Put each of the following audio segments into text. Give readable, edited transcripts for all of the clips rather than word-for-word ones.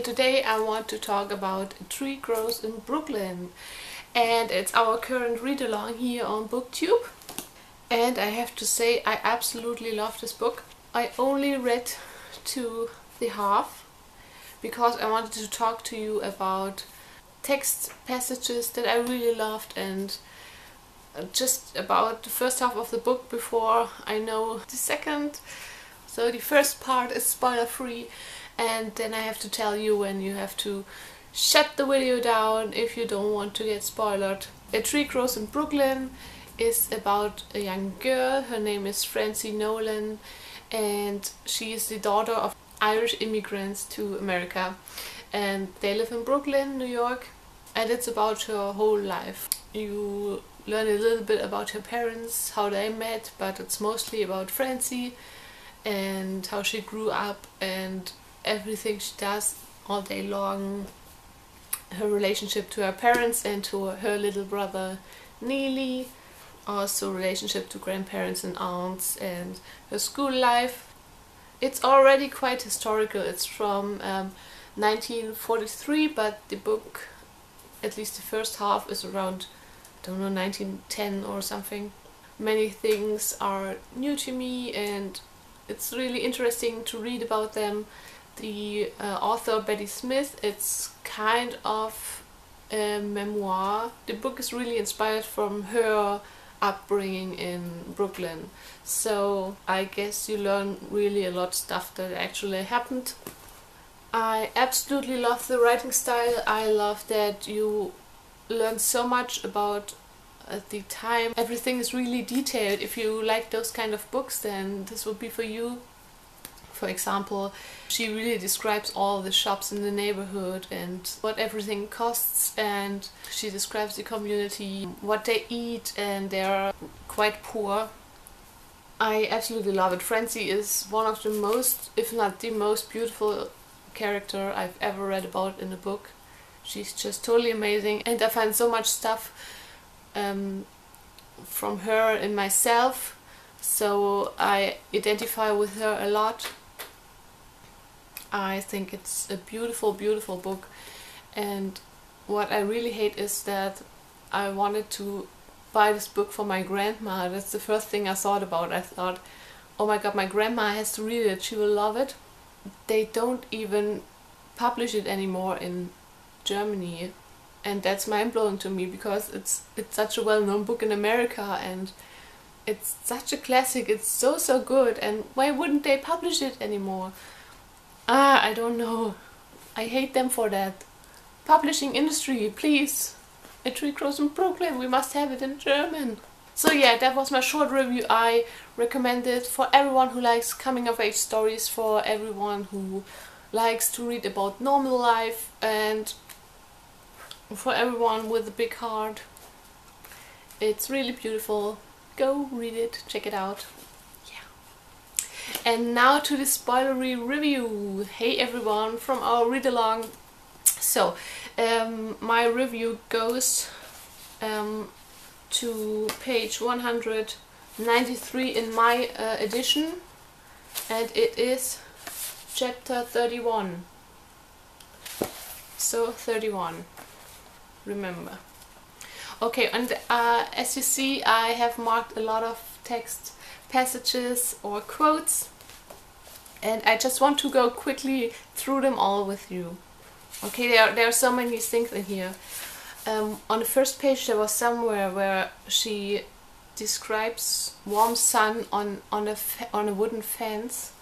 today I want to talk about A Tree Grows in Brooklyn, and it's our current read-along here on BookTube. And I have to say I absolutely love this book. I only read to the half because I wanted to talk to you about text passages that I really loved and just about the first half of the book before I know the second. So the first part is spoiler free, and then I have to tell you when you have to shut the video down if you don't want to get spoiled. A Tree Grows in Brooklyn is about a young girl. Her name is Francie Nolan, and she is the daughter of Irish immigrants to America, and they live in Brooklyn, New York, and it's about her whole life. You learn a little bit about her parents, how they met, but it's mostly about Francie and how she grew up and everything she does all day long, her relationship to her parents and to her little brother Neely, also relationship to grandparents and aunts, and her school life. It's already quite historical. It's from 1943, but the book, at least the first half, is around, I don't know, 1910 or something. Many things are new to me and it's really interesting to read about them. The author Betty Smith, it's kind of a memoir. The book is really inspired from her upbringing in Brooklyn, so I guess you learn really a lot of stuff that actually happened. I absolutely love the writing style. I love that you learn so much about the time. Everything is really detailed. If you like those kind of books, then this would be for you. For example, she really describes all the shops in the neighborhood and what everything costs, and she describes the community, what they eat, and they're quite poor. I absolutely love it. Francie is one of the most, if not the most beautiful character I've ever read about in a book. She's just totally amazing, and I find so much stuff from her in myself, so I identify with her a lot. I think it's a beautiful, beautiful book, and what I really hate is that I wanted to buy this book for my grandma. That's the first thing I thought about. I thought, oh my god, my grandma has to read it, she will love it. They don't even publish it anymore in Germany, and that's mind-blowing to me because it's such a well-known book in America and it's such a classic. It's so good, and why wouldn't they publish it anymore? I don't know. I hate them for that. Publishing industry, please. A Tree Grows in Brooklyn, we must have it in German. So yeah, that was my short review. I recommend it for everyone who likes coming-of-age stories, for everyone who likes to read about normal life, and for everyone with a big heart. It's really beautiful. Go read it, check it out. And now to the spoilery review. Hey everyone, from our read-along. So, my review goes to page 193 in my edition, and it is chapter 31. So 31, remember. Okay, and as you see, I have marked a lot of text passages or quotes, and I just want to go quickly through them all with you. Okay, there are so many things in here. On the first page there was somewhere where she describes warm sun on a wooden fence,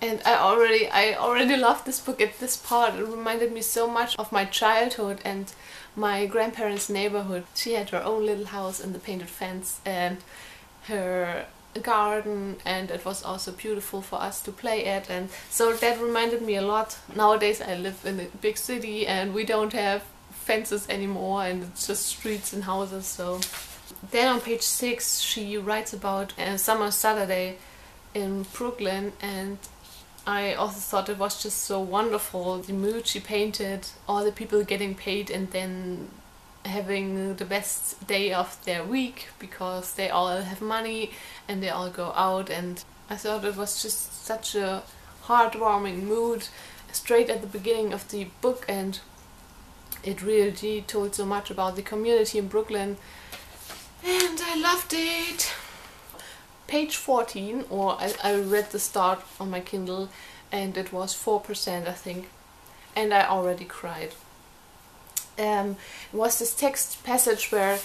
and I already loved this book at this part. It reminded me so much of my childhood and my grandparents' neighborhood. She had her own little house in the painted fence and her garden, and it was also beautiful for us to play at, and so that reminded me a lot. Nowadays I live in a big city and we don't have fences anymore, and it's just streets and houses. So then on page 6 she writes about a summer Saturday in Brooklyn, and I also thought it was just so wonderful, the mood she painted, all the people getting paid and then having the best day of their week because they all have money and they all go out, and I thought it was just such a heartwarming mood, straight at the beginning of the book, and it really told so much about the community in Brooklyn, and I loved it. Page 14, or I read the start on my Kindle, and it was 4%, I think, and I already cried. It was this text passage where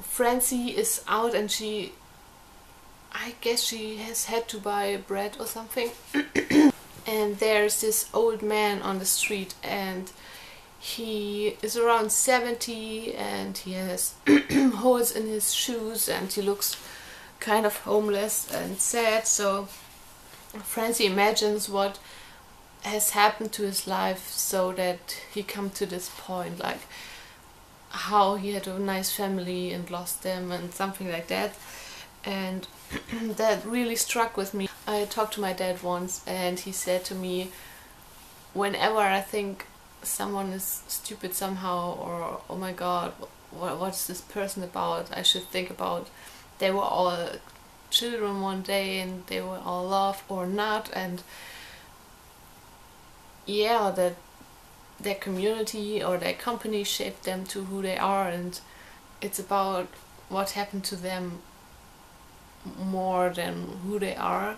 Francie is out and I guess she has had to buy bread or something. And there's this old man on the street, and he is around 70 and he has holes in his shoes and he looks kind of homeless and sad. So Francie imagines what has happened to his life so that he come to this point, like how he had a nice family and lost them and something like that. And that really struck with me. I talked to my dad once and he said to me, whenever I think someone is stupid somehow, or oh my god, what's this person about, I should think about they were all children one day and they were all loved or not, and yeah, that their community or their company shaped them to who they are, and it's about what happened to them more than who they are.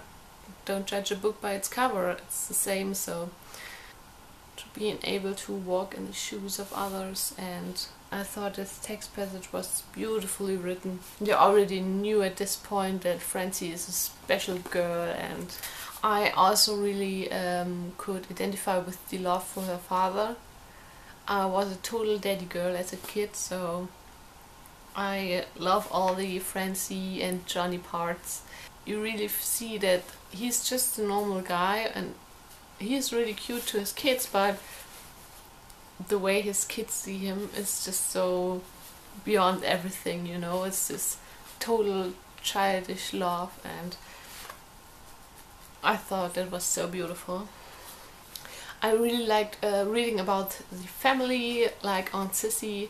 Don't judge a book by its cover, it's the same. So to being able to walk in the shoes of others, and I thought this text passage was beautifully written. You already knew at this point that Francie is a special girl, and I also really could identify with the love for her father. I was a total daddy girl as a kid, so I love all the Francie and Johnny parts. You really see that he's just a normal guy and he's really cute to his kids, but the way his kids see him is just so beyond everything, you know. It's this total childish love, and I thought that was so beautiful. I really liked reading about the family, like Aunt Sissy,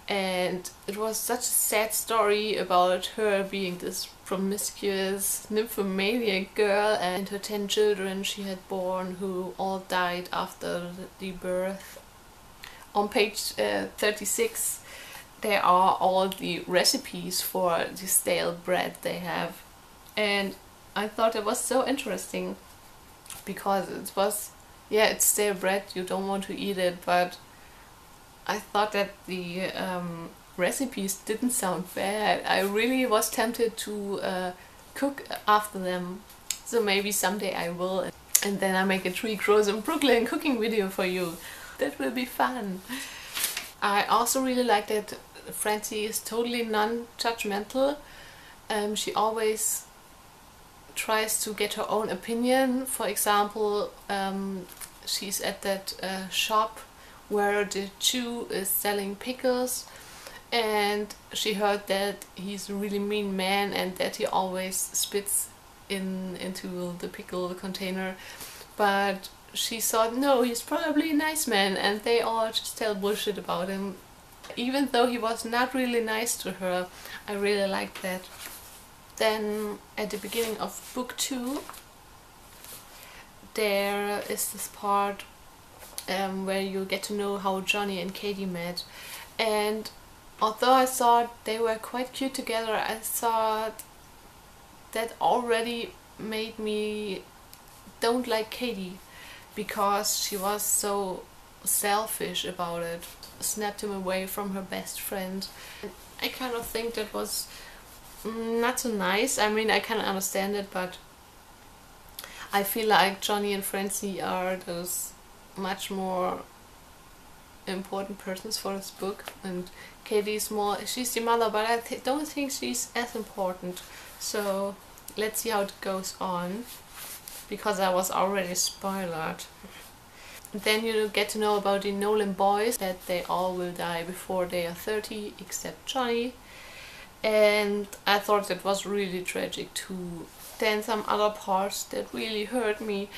and it was such a sad story about her being this promiscuous nymphomaniac girl, and her 10 children she had born who all died after the birth. On page 36 there are all the recipes for the stale bread they have, and I thought it was so interesting because it was, yeah, it's stale bread, you don't want to eat it, but I thought that the recipes didn't sound bad. I really was tempted to cook after them, so maybe someday I will, and then I make a Tree Grows in Brooklyn cooking video for you. That will be fun. I also really like that Francie is totally non-judgmental. She always tries to get her own opinion. For example, she's at that shop where the Jew is selling pickles, and she heard that he's a really mean man and that he always spits into the pickle container, but she thought, no, he's probably a nice man, and they all just tell bullshit about him. Even though he was not really nice to her, I really liked that. Then at the beginning of book 2 there is this part where you get to know how Johnny and Katie met, and although I thought they were quite cute together, I thought that already made me don't like Katie, because she was so selfish about it, snapped him away from her best friend. I kind of think that was not so nice. I mean, I can understand it, but I feel like Johnny and Francie are those much more important persons for this book, and Katie's more, she's the mother, but I don't think she's as important. So let's see how it goes on, because I was already spoiled. Then you get to know about the Nolan boys, that they all will die before they are 30 except Johnny, and I thought that was really tragic too. Then some other parts that really hurt me.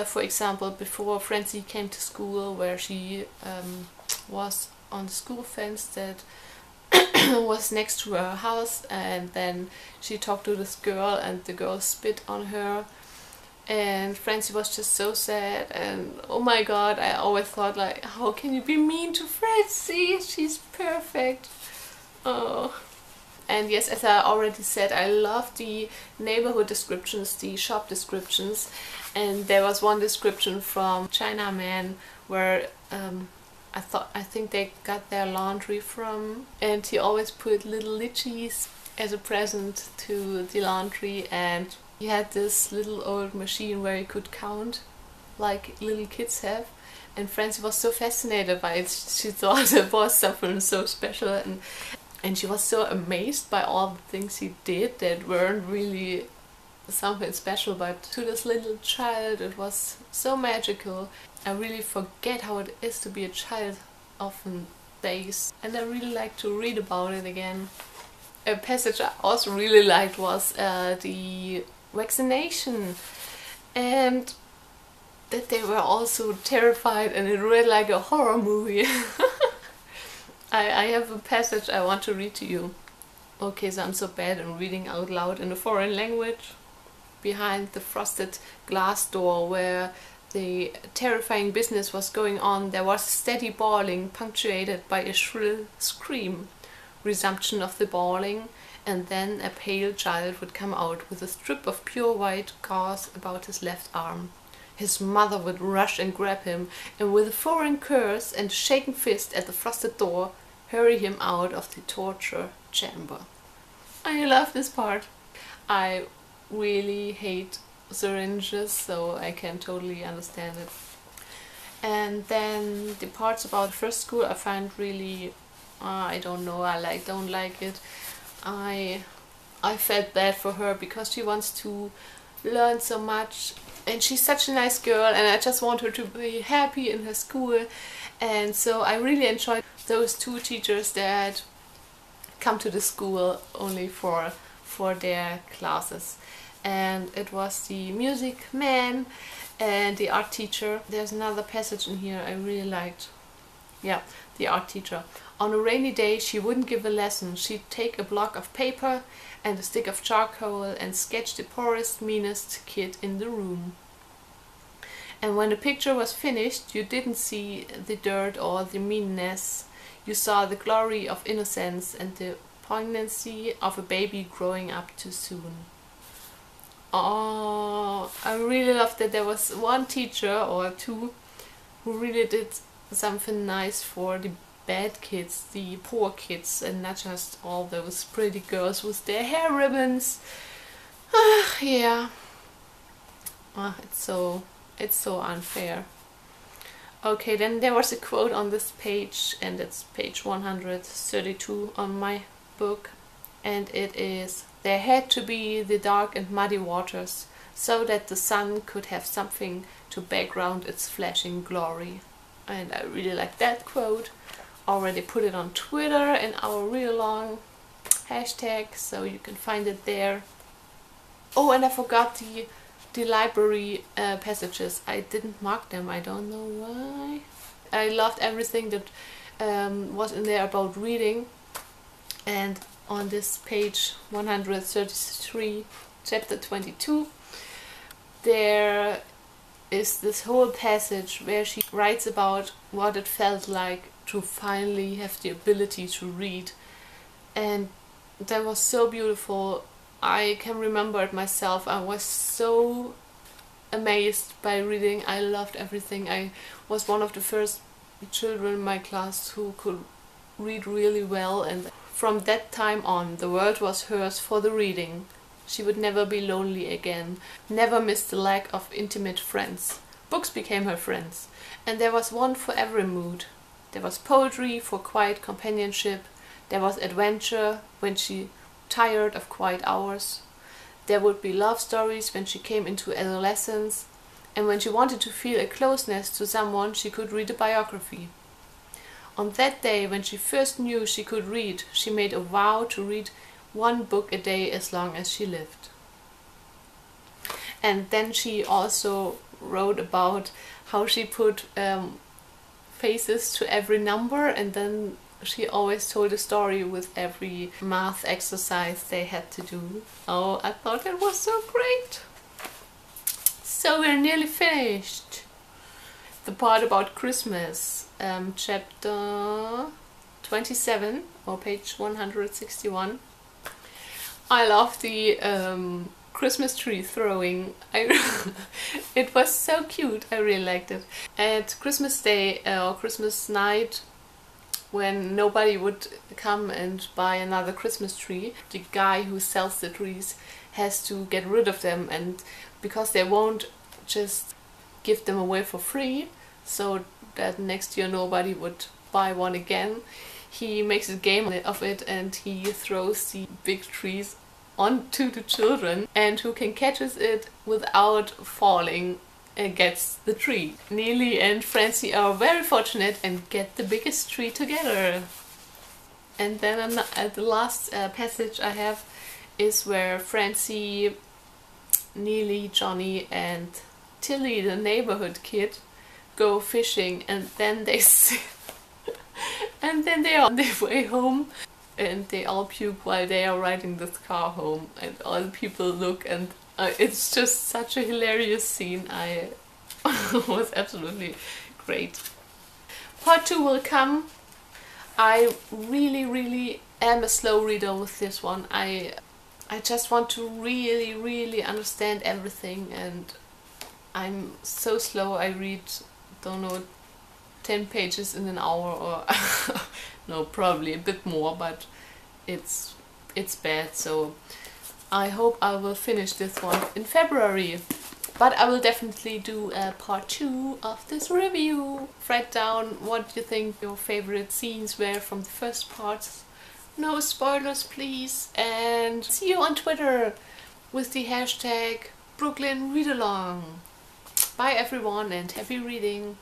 For example, before Francie came to school, where she was on the school fence that was next to her house, and then she talked to this girl and the girl spit on her, and Francie was just so sad, and oh my god, I always thought like, how can you be mean to Francie? She's perfect. Oh. And yes, as I already said, I love the neighborhood descriptions, the shop descriptions. And there was one description from Chinaman where I think they got their laundry from, and he always put little litchis as a present to the laundry, and he had this little old machine where he could count like little kids have. And Francie was so fascinated by it. She thought it was something so special, and she was so amazed by all the things he did that weren't really something special, but to this little child it was so magical. I really forget how it is to be a child often days, and I really like to read about it again. A passage I also really liked was the vaccination, and that they were also terrified, and it read like a horror movie. I have a passage I want to read to you. Okay, so I'm so bad in reading out loud in a foreign language. Behind the frosted glass door where the terrifying business was going on, there was steady bawling, punctuated by a shrill scream. Resumption of the bawling, and then a pale child would come out with a strip of pure white gauze about his left arm. His mother would rush and grab him, and with a foreign curse and a shaken fist at the frosted door, hurry him out of the torture chamber. I love this part. I really hate syringes, so I can totally understand it. And then the parts about first school I find really, I don't know, don't like it. I felt bad for her because she wants to learn so much, and she's such a nice girl, and I just want her to be happy in her school. And so I really enjoyed those two teachers that come to the school only for their classes. And it was the music man and the art teacher. There's another passage in here I really liked. Yeah, the art teacher. On a rainy day she wouldn't give a lesson. She'd take a block of paper and a stick of charcoal and sketch the poorest, meanest kid in the room. And when the picture was finished, you didn't see the dirt or the meanness. You saw the glory of innocence and the poignancy of a baby growing up too soon. Oh, I really loved that there was one teacher or two who really did something nice for the bad kids, the poor kids, and not just all those pretty girls with their hair ribbons. Yeah. It's so unfair. Okay, then there was a quote on this page, and it's page 132 on my book, and it is: "There had to be the dark and muddy waters, so that the sun could have something to background its flashing glory." And I really like that quote. Already put it on Twitter in our real long hashtag, so you can find it there. Oh, and I forgot the library passages. I didn't mark them, I don't know why. I loved everything that was in there about reading. And on this page 133, chapter 22, there is this whole passage where she writes about what it felt like to finally have the ability to read. And that was so beautiful. I can remember it myself. I was so amazed by reading. I loved everything. I was one of the first children in my class who could read really well, and from that time on the world was hers for the reading. She would never be lonely again, never miss the lack of intimate friends. Books became her friends, and there was one for every mood. There was poetry for quiet companionship. There was adventure when she tired of quiet hours. There would be love stories when she came into adolescence, and when she wanted to feel a closeness to someone, she could read a biography. On that day, when she first knew she could read, she made a vow to read one book a day as long as she lived. And then she also wrote about how she put faces to every number, and then she always told a story with every math exercise they had to do. Oh, I thought that was so great. So we're nearly finished. The part about Christmas, chapter 27 or page 161. I love the Christmas tree throwing. It was so cute. I really liked it. At Christmas Day or Christmas night, when nobody would come and buy another Christmas tree, the guy who sells the trees has to get rid of them, and because they won't just give them away for free, so that next year nobody would buy one again, he makes a game of it and he throws the big trees onto the children, and who can catches it without falling gets the tree. Neely and Francie are very fortunate and get the biggest tree together. And then the last passage I have is where Francie, Neely, Johnny and Tilly, the neighborhood kid, go fishing, and then they and then they are on their way home and they all puke while they are riding this car home, and all the people look, and it's just such a hilarious scene. I was absolutely great. Part 2 will come. I really am a slow reader with this one. I just want to really understand everything, and I'm so slow. I read, don't know, 10 pages in an hour, or no, probably a bit more, but it's bad. So I hope I will finish this one in February. But I will definitely do a part 2 of this review. Write down what you think your favorite scenes were from the first parts. No spoilers, please. And see you on Twitter with the hashtag Brooklyn Read Along. Bye everyone, and happy reading.